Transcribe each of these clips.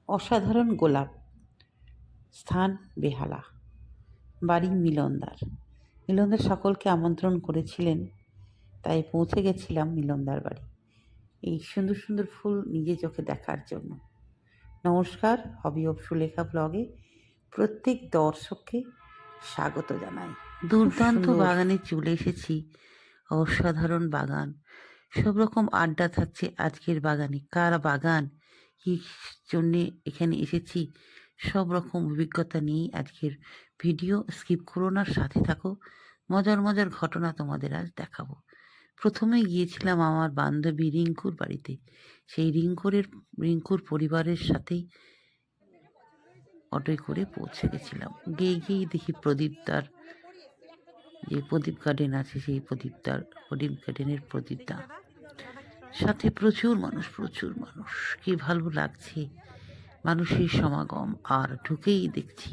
অসাধারণ গোলাপ, স্থান বেহালা, বাড়ি মিলনদার। মিলনদার সকলকে আমন্ত্রণ করেছিলেন, তাই পৌঁছে গেছিলাম মিলনদার বাড়ি এই সুন্দর সুন্দর ফুল নিজে চোখে দেখার জন্য। নমস্কার, হবি অফ সুলেখা ব্লগে প্রত্যেক দর্শককে স্বাগত জানাই। দুর্দান্ত বাগানে চলে এসেছি। অসাধারণ বাগান, সব রকম আড্ডা থাকছে আজকের বাগানে। কার বাগান, কী জন্যে এখানে এসেছি, সব রকম অভিজ্ঞতা নিয়েই আজকের ভিডিও। স্কিপ করো না, সাথে থাকো। মজার মজার ঘটনা তোমাদের আজ দেখাবো। প্রথমে গিয়েছিলাম আমার বান্ধবী রিঙ্কুর বাড়িতে। সেই রিঙ্কুর পরিবারের সাথেই অটোয় করে পৌঁছে গেছিলাম। গিয়েই দেখি প্রদীপদার যে প্রদীপ গার্ডেন আছে, সেই প্রদীপ গার্ডেনের প্রদীপদা সাথে প্রচুর মানুষ। কি ভালো লাগছে মানুষের সমাগম। আর ঢুকেই দেখছি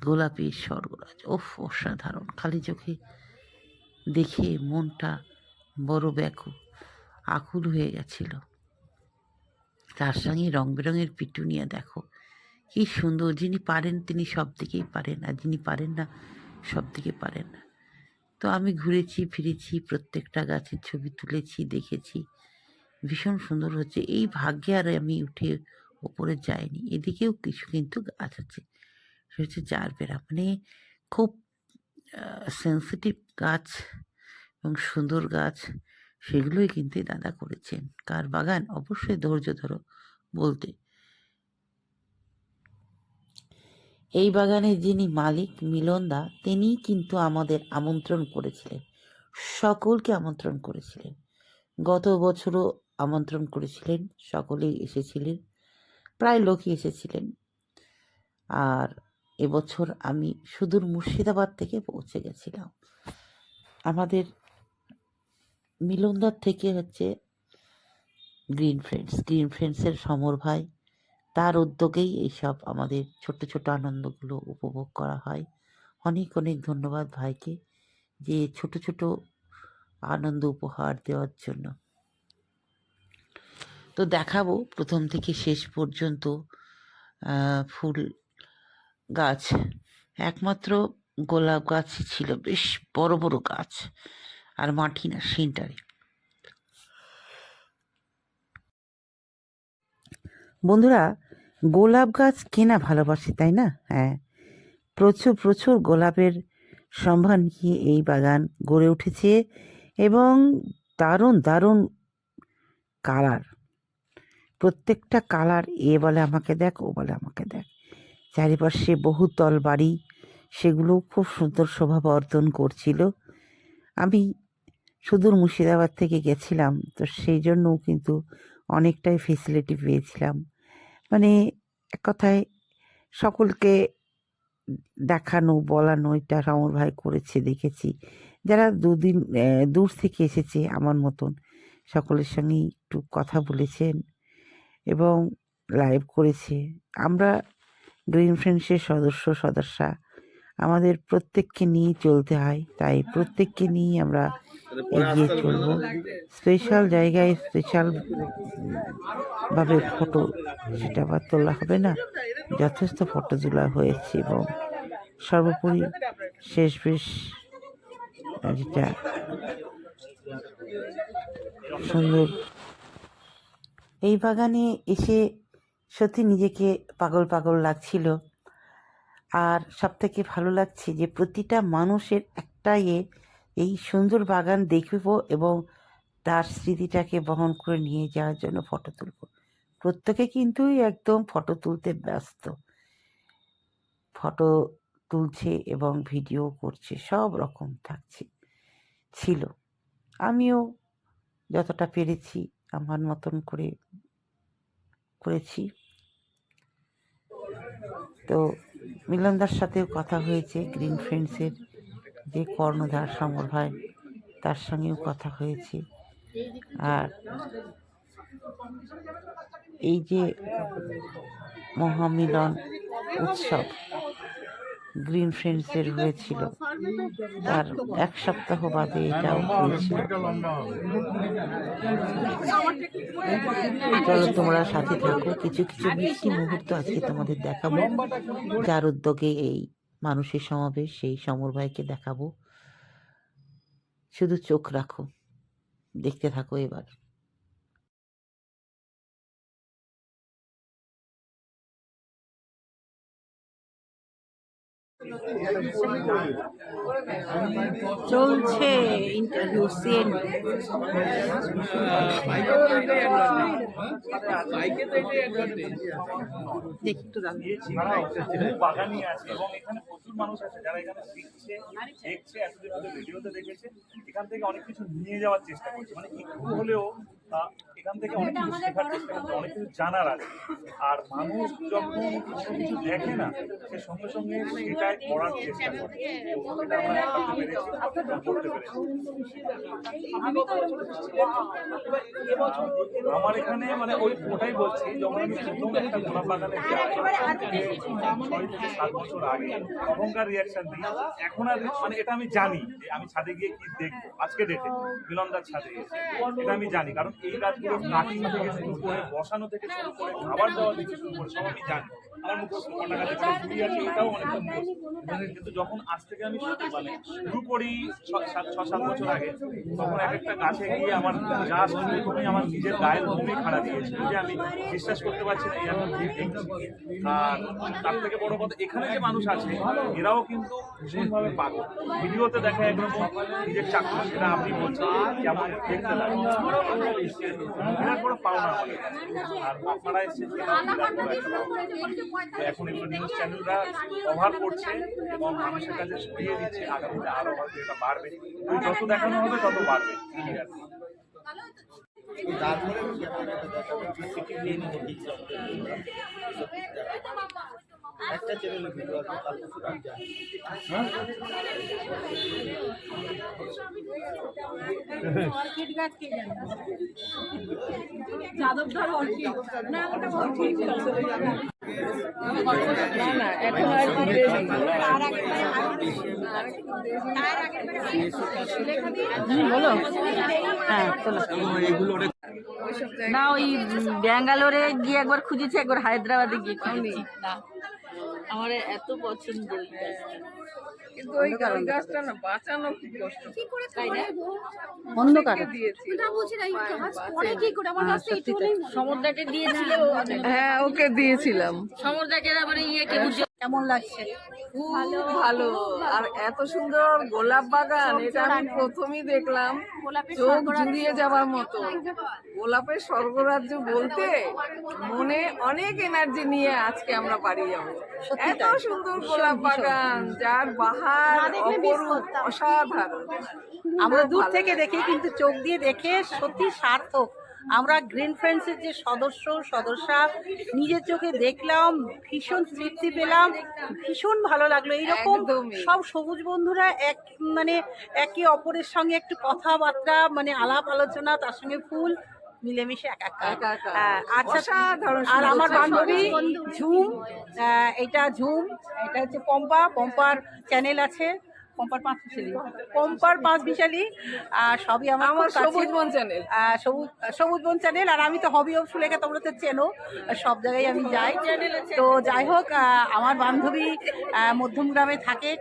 গোলাপের স্বর্গরাজ। অসাধারণ! খালি চোখে দেখে মনটা বড় আকুল হয়ে গেছিল। তার সঙ্গে রং বেরঙের পিটুনিয়া দেখো, কি সুন্দর! যিনি পারেন তিনি সব দিকেই পারেন, আর যিনি পারেন না সব দিকে পারেন না। তো আমি ঘুরেছি ফিরেছি, প্রত্যেকটা গাছের ছবি তুলেছি, দেখেছি। ভীষণ সুন্দর হচ্ছে। এই ভাগ্যে আর আমি উঠে ওপরে যাইনি। এদিকেও কিছু কিন্তু গাছ আছে, সে হচ্ছে জারবেরা, মানে খুব সেন্সিটিভ গাছ এবং সুন্দর গাছ, সেগুলোই কিন্তু দাদা করেছেন। কার বাগান, অবশ্যই ধৈর্য ধরো বলতে। এই বাগানের যিনি মালিক মিলনদা, তিনিই কিন্তু আমাদের আমন্ত্রণ করেছিলেন, সকলকে আমন্ত্রণ করেছিলেন। গত বছরও আমন্ত্রণ করেছিলেন, সকলেই এসেছিলেন, প্রায় লোকই এসেছিলেন। আর এবছর আমি সুদূর মুর্শিদাবাদ থেকে পৌঁছে গেছিলাম। আমাদের মিলনদার থেকে হচ্ছে গ্রিন ফ্রেন্ডসের সমর ভাই, তার উদ্যোগেই এইসব আমাদের ছোট ছোট আনন্দগুলো উপভোগ করা হয়। অনেক অনেক ধন্যবাদ ভাইকে, যে ছোট ছোট আনন্দ উপহার দেওয়ার জন্য। তো দেখাবো প্রথম থেকে শেষ পর্যন্ত ফুল গাছ। একমাত্র গোলাপ গাছ ছিল, বেশ বড় বড় গাছ, আর মাটি না, সেন্টারে। বন্ধুরা, গোলাপ গাছ কেনা ভালোবাসে, তাই না? হ্যাঁ, প্রচুর প্রচুর গোলাপের সম্ভার নিয়ে এই বাগান গড়ে উঠেছে, এবং দারুণ দারুণ কালার। প্রত্যেকটা কালার, এ বলে আমাকে দেখ, ও বলে আমাকে দেখ। চারিপাশে বহুতল বাড়ি, সেগুলো খুব সুন্দর শোভা বর্ধন করছিল। আমি সুদূর মুর্শিদাবাদ থেকে গেছিলাম, তো সেই জন্যও কিন্তু অনেকটাই ফেসিলিটি পেয়েছিলাম। মানে এক কথায় সকলকে দেখানো বলানো, এটা রামর ভাই করেছে, দেখেছি। যারা দুদিন দূর থেকে এসেছে আমার মতন, সকলের সঙ্গেই একটু কথা বলেছেন এবং লাইভ করেছে। আমরা গ্রিন ফ্রেন্ডসের সদস্যা, আমাদের প্রত্যেককে নিয়ে চলতে হয়, তাই প্রত্যেককে নিয়ে আমরা এগিয়ে চলব। স্পেশাল জায়গায় স্পেশাল ভাবে ফটো, সেটা আবার তোলা হবে না, যথেষ্ট ফটো তোলা হয়েছে। এবং সর্বোপরি বেশ যেটা সুন্দর, এই বাগানে এসে সত্যি নিজেকে পাগল পাগল লাগছিল। আর সব থেকে ভালো লাগছে যে প্রতিটা মানুষের একটা এই সুন্দর বাগান দেখব এবং তার স্মৃতিটাকে বহন করে নিয়ে যাওয়ার জন্য ফটো তুলব। প্রত্যেকে কিন্তু একদম ফটো তুলতে ব্যস্ত, ফটো তুলছে এবং ভিডিও করছে, সব রকম ছিল। আমিও যতটা পেরেছি আমার মতন করে করেছি। তো মিলনদার সাথেও কথা হয়েছে, গ্রিন ফ্রেন্ডসের যে কর্ণধার সমর ভাই, তার সঙ্গেও কথা হয়েছে। আর এই যে মহামিলন উৎসব, গ্রিন ফ্রেন্ডসের হয়েছিল, তার এক সপ্তাহ বাদে এটাও হয়েছিল। চলো তোমরা সাথে থাকো, কিছু কিছু মিষ্টি মুহূর্ত আজকে তোমাদের দেখাবো, যার উদ্যোগে এই মানুষের সমাবেশ সেই সমর ভাইকে দেখাবো। শুধু চোখ রাখো, দেখতে থাকো এবার। চলছে ইন্টারভিউ সিএন বাগানি আছে এবং এখানে প্রচুর মানুষ আছে যারা এখানে শিখছে, দেখছে, ভিডিওতে দেখেছে, এখান থেকে অনেক কিছু নিয়ে যাওয়ার চেষ্টা করছে, মানে একটু হলেও এখান থেকে অনেক কিছু শেখার চেষ্টা করছে, অনেক কিছু জানার আছে। আর মানুষ যখন কোনো কিছু দেখে না, সে সঙ্গে সঙ্গে সেটাই করার চেষ্টা করে, সেটা আমরা করতে পেরেছি, করতে পেরেছি। আমার এখানে মানে ওটাই বলছি, যখন আমি প্রথম একটা গোলাপ বাগানে যাই 6 থেকে 7 বছর আগে তখনকার রিয়াকশন দিই, এখন আর মানে এটা আমি জানি যে আমি ছাদে গিয়ে কি দেখবো। আজকে ডেটে মিলনদার ছাদে গেছি, এটা আমি জানি, কারণ এই গাছগুলো কাটিং থেকে শুরু করে বসানো থেকে শুরু করে খাবার দেওয়া থেকে শুরু করে সব আমি জানি। আমার মুখস্থ কটা গাছে ঘুরি আছে, এটাও অনেকটা মুখস্থ। কিন্তু যখন আজ থেকে আমি মানে শুরু করি 6-7 বছর আগে, তখন এক একটা গাছে গিয়ে আমার জাস্ট প্রথমে আমার নিজের গায়ের ঘুমে খাড়া দিয়েছিল যে আমি বিশ্বাস করতে পারছি না এই আমি দেখছি। আর তার থেকে বড় কথা, এখানে যে মানুষ আছে এরাও কিন্তু ভীষণভাবে পাগল। ভিডিওতে দেখা একরকম, নিজের চাকরি সেটা আপনি বলছেন কেমন দেখতে লাগে, বিরাট বড় পাওনা আমাদের কাছে। আর আপনারা এসেছেন, এখন এগুলো নিউজ চ্যানেলরা কভার করছে এবং মানুষের কাছে ছড়িয়ে দিচ্ছে। আগামীতে আরো হয়তো এটা বাড়বে, যত দেখানো হবে তত বাড়বে। একটা চ্যানেলে ভিডিও আছে, অর্কিড গাছ কে জানে? যাদবধর অর্কিড না, ওটা অর্কিড না না, এখন আর কি তার আগে বলো। হ্যাঁ চলো। না ওই ব্যাঙ্গালোরে গিয়ে একবার খুঁজেছি, একবার হায়দ্রাবাদে গিয়ে খুঁজেছি না, আমার এত পছন্দ। কিন্তু ওই গাছটা না বাঁচানো খুব কষ্ট, তাই না? অন্ধকারে দিয়েছি। সমুদ্রকে দিয়েছিল, হ্যাঁ ওকে দিয়েছিলাম। সমুদ্রকে আবার ইয়েকে কেমন লাগছে? খুব ভালো, আর এত সুন্দর গোলাপ বাগান এটা আমি প্রথমেই দেখলাম, চোখ জুড়িয়ে যাবার মতো। গোলাপের স্বর্গরাজ্য বলতে মনে অনেক এনার্জি নিয়ে আজকে আমরা বাড়ি যাবো। এত সুন্দর গোলাপ বাগান, যার বাহার অপরূপ, অসাধারণ। আমরা দূর থেকে দেখি, কিন্তু চোখ দিয়ে দেখে সত্যি সার্থক। আমরা গ্রিন ফ্রেন্ডসের যে সদস্যা নিজের চোখে দেখলাম, ভীষণ তৃপ্তি পেলাম, ভীষণ ভালো লাগলো। এইরকম সব সবুজ বন্ধুরা মানে একে অপরের সঙ্গে একটু কথাবার্তা, মানে আলাপ আলোচনা, তার সঙ্গে ফুল মিলেমিশে একাকার। আচ্ছা, আর আমার বান্ধবী ঝুম, এটা হচ্ছে পম্পার চ্যানেল আছে, পম্পার 5 মিশালি, সবই আমার সবুজ বন চ্যানেল, সবুজ বন চ্যানেল। আর আমি তো হবি অফ সুলেখা, তোমরা তো চেনো, সব জায়গায় আমি যাই। তো যাই হোক, আমার বান্ধবী মধ্যমগ্রামে থাকে,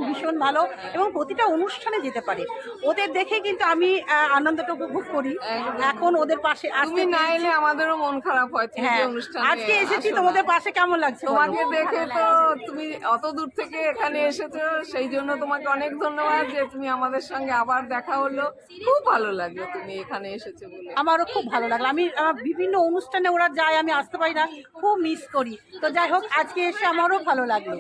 ভীষণ ভালো, এবং প্রতিটা অনুষ্ঠানে যেতে পারে। ওদের দেখে কিন্তু আমি আনন্দটা উপভোগ করি। এখন ওদের পাশে তুমি না এলে আমাদেরও মন খারাপ হয়। হ্যাঁ, আজকে এসেছি, তোমাদের পাশে কেমন লাগছে? তোমাকে দেখে তো, তুমি অত দূর থেকে এখানে এসেছো, সেই জন্য তোমাকে অনেক ধন্যবাদ যে তুমি আমাদের সঙ্গে আবার দেখা হলো। খুব ভালো লাগলো তুমি এখানে এসেছো বলে। আমারও খুব ভালো লাগলো। আমি বিভিন্ন অনুষ্ঠানে ওরা যায়, আমি আসতে পারি না, খুব মিস করি। তো যাই হোক, আজকে এসে আমারও ভালো লাগলো।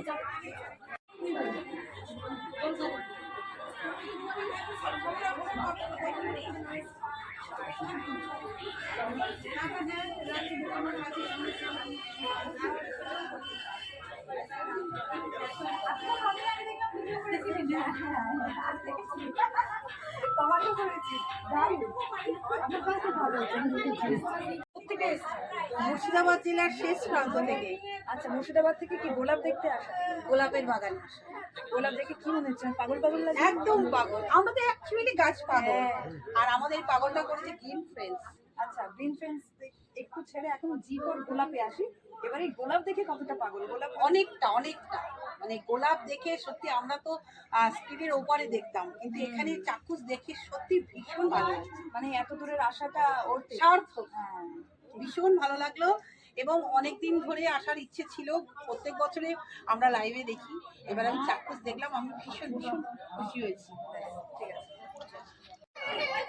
মুর্শিদাবাদ জেলার শেষ প্রান্ত থেকে। আচ্ছা, মুর্শিদাবাদ থেকে কি গোলাপ দেখতে আসা? গোলাপের বাগান আসা। গোলাপ দেখে কি মনে হচ্ছে, পাগল পাগল লাগে? একদম পাগল, আমরা তো অ্যাকচুয়ালি গাছ পাগল। হ্যাঁ। আর আমাদের পাগলটা করেছে গ্রিন ফ্রেন্ডস। আচ্ছা, গ্রিন ফ্রেন্ডস একটু ছেড়ে এখন জি ফর গোলাপে আসি। এবারে গোলাপ দেখে কতটা পাগল? গোলাপ অনেকটা মানে গোলাপ দেখে সত্যি আমরা তো স্ক্রিনের ওপারে দেখতাম, কিন্তু এখানে চাক্ষুষ দেখে সত্যি ভীষণ ভালো লাগছে। মানে এত দূরের আশাটা ওর সার্থক, হ্যাঁ। ভীষণ ভালো লাগলো। এবং অনেক দিন ধরে আসার ইচ্ছে ছিল, প্রত্যেক বছরে আমরা লাইভে দেখি, এবার আমি চাক্ষুষ দেখলাম, আমি ভীষণ খুশি হয়েছি। ঠিক আছে।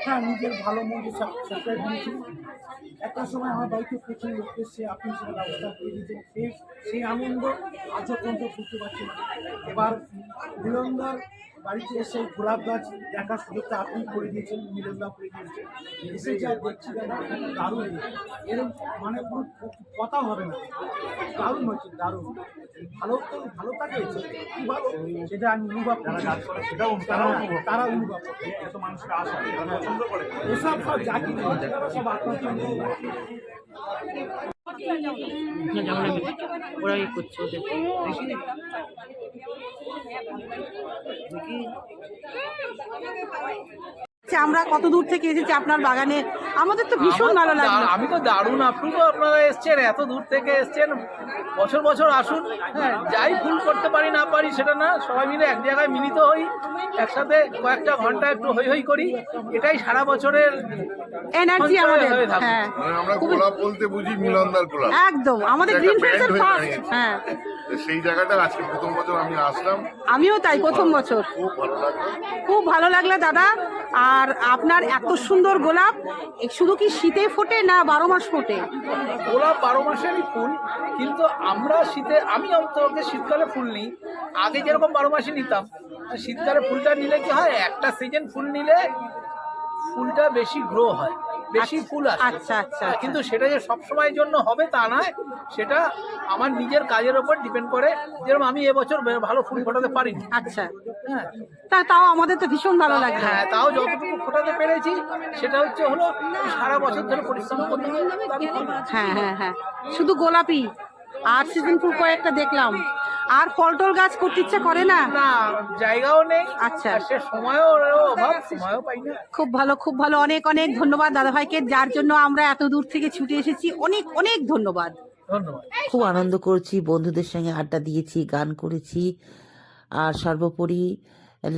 হ্যাঁ, নিজের ভালো মন্দ সাপ্লাই দিয়েছি। একটা সময় আমার বাড়িতে প্রচুর লোক এসছে, আপনি সেটা ব্যবস্থা করে দিয়েছেন, সেই আনন্দ আজও পর্যন্ত করতে পারছি না। এবার মিলনদার বাড়িতে এসে গোলাপ গাছ দেখার সুযোগটা আপনি করে দিয়েছেন, মিলনদা করে দিয়েছেন। এসে যা দেখছি দাদা, দারুণ, এরকম মানে কোনো কথা হবে না, দারুণ হচ্ছে, দারুণ ভালো থাকে, কি ভালো সেটা আমি অনুভব যারা করছি। কাজ করে সেটাও তারা অনুভব করে এত মানুষের আশা তারা পছন্দ করে। এসব সব জাতি সব আপনাকে ওরাই করছে ওদের আচ্ছা, আমরা কত দূর থেকে এসেছি আপনার বাগানে, আমাদের তো ভীষণ ভালো লাগলো। আমি তো দারুণ আপ্লুত, আপনারা এসছেন, এত দূর থেকে এসছেন, বছর বছর আসুন। হ্যাঁ, যাই ফুল করতে পারি না পারি সেটা না, সবাই মিলে এক জায়গায় মিলিত হই, একসাথে কয়েকটা ঘন্টা একটু হই হই করি, এটাই সারা বছরের এনার্জি সঞ্চয় আমাদের। হয়ে থাকে। হ্যাঁ, মানে আমরা গোলাপ বলতে বুঝি মিলনদার গোলাপ, একদম আমাদের একটা গ্রিন band ফ্রেন্ডসের হয়ে ফার্স্ট। দাঁড়িয়েছে। হ্যাঁ, তো সেই জায়গাটা আজকে প্রথম বছর আমি আসলাম, আমিও তাই প্রথম বছর। খুব ভালো লাগলো। খুব ভালো লাগলো দাদা। আর আপনার এত সুন্দর গোলাপ শুধু কি শীতে ফোটে না 12 মাস ফোটে? গোলাপ 12 মাসেরই ফুল, কিন্তু আমরা আমি অন্তত শীতকালে ফুল নিই, আগে যেরকম 12 মাসে নিতাম, শীতকালে ফুলটা নিলে কি হয়, একটা সিজন ফুল নিলে ফুলটা বেশি গ্রো হয়, বেশি ফুল আসে। আচ্ছা আচ্ছা। কিন্তু সেটা যে সব সময়ের জন্য হবে তা নয়, সেটা আমার নিজের কাজের উপর ডিপেন্ড করে। যেরকম আমি এবছর ভালো ফুল ফোটাতে পারিনি, আচ্ছা, হ্যাঁ তাও আমাদের তো ভীষণ ভালো লাগে। হ্যাঁ, তাও যতটুকু ফোটাতে পেরেছি সেটা হলো সারা বছর ধরে পরিশ্রম করতে হবে। হ্যাঁ হ্যাঁ হ্যাঁ, শুধু গোলাপি আর সিজন ফুল কয়েকটা দেখলাম, আর ফল টল গাছ করতে ইচ্ছা করে না। না, জায়গাও নেই, আচ্ছা। আর সে সময়ও অভাব, সময়ও পাই না। খুব ভালো, খুব ভালো। অনেক অনেক ধন্যবাদ দাদাভাইকে, যার জন্য আমরা এত দূর থেকে ছুটে এসেছি। অনেক অনেক ধন্যবাদ। ধন্যবাদ। খুব আনন্দ করেছি, বন্ধুদের সঙ্গে আড্ডা দিয়েছি, গান করেছি, আর সর্বোপরি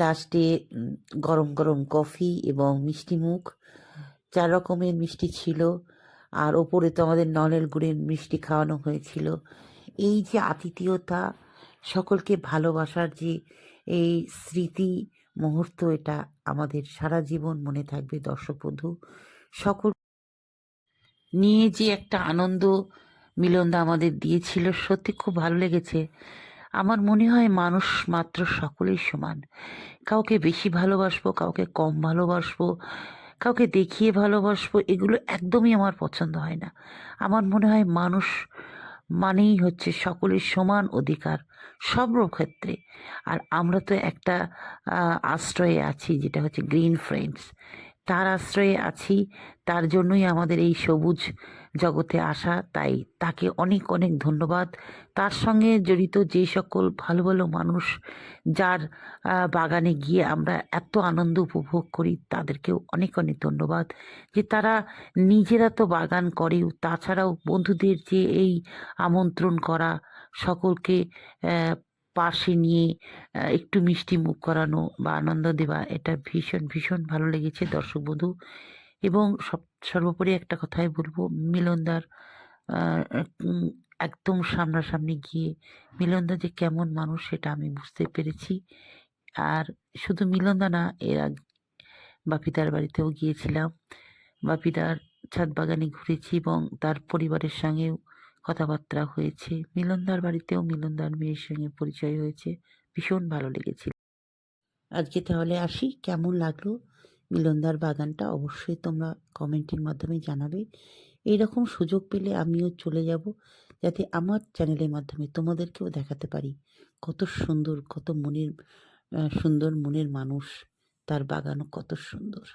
লাস্টে গরম গরম কফি এবং মিষ্টি মুখ, 4 রকমের মিষ্টি ছিল, আর ওপরে তো আমাদের নলের গুড়ের মিষ্টি খাওয়ানো হয়েছিল। এই যে আতিথেয়তা, সকলকে ভালোবাসার যে এই স্মৃতি মুহূর্ত, এটা আমাদের সারা জীবন মনে থাকবে। দর্শক বন্ধু সকল নিয়ে যে একটা আনন্দ মিলনদা আমাদের দিয়েছিল, সত্যি খুব ভালো লেগেছে। আমার মনে হয় মানুষ মাত্র সকলেই সমান, কাউকে বেশি ভালোবাসবো, কাউকে কম ভালোবাসবো, কাউকে দেখিয়ে ভালোবাসবো, এগুলো একদমই আমার পছন্দ হয় না। আমার মনে হয় মানুষ মানেই হচ্ছে সকলের সমান অধিকার সর্বক্ষেত্রে। আর আমরা তো একটা আশ্রয়ে আছি, যেটা হচ্ছে গ্রিন ফ্রেন্ডস, তার আশ্রয়ে আছি, তার জন্যই আমাদের এই সবুজ জগতে আসা। তাই তাকে অনেক অনেক ধন্যবাদ। তার সঙ্গে জড়িত যে সকল ভালো ভালো মানুষ, যার বাগানে গিয়ে আমরা এত আনন্দ উপভোগ করি, তাদেরকেও অনেক অনেক ধন্যবাদ, যে তারা নিজেরা তো বাগান করেও, তাছাড়াও বন্ধুদের যে এই আমন্ত্রণ করা, সকলকে পাশে নিয়ে একটু মিষ্টি মুখ করানো বা আনন্দ দেওয়া, এটা ভীষণ ভীষণ ভালো লেগেছে দর্শক বন্ধু। এবং সর্বোপরি একটা কথাই বলবো, মিলনদার একদম সামনাসামনি গিয়ে মিলনদা যে কেমন মানুষ সেটা আমি বুঝতে পেরেছি। আর শুধু মিলনদা না, এর আগে বাপিদার বাড়িতেও গিয়েছিলাম, বাপিদার ছাদ বাগানে ঘুরেছি এবং তার পরিবারের সঙ্গেও কথাবার্তা হয়েছে। মিলনদার বাড়িতেও মিলনদার মেয়ের সঙ্গে পরিচয় হয়েছে, ভীষণ ভালো লেগেছিল। আজকে তাহলে আসি, কেমন লাগলো মিলনদার বাগানটা অবশ্যই তোমরা কমেন্টের মাধ্যমে জানাবে। এইরকম সুযোগ পেলে আমিও চলে যাব, যাতে আমার চ্যানেলের মাধ্যমে তোমাদেরকেও দেখাতে পারি কত সুন্দর, কত সুন্দর মনের মানুষ, তার বাগানও কত সুন্দর।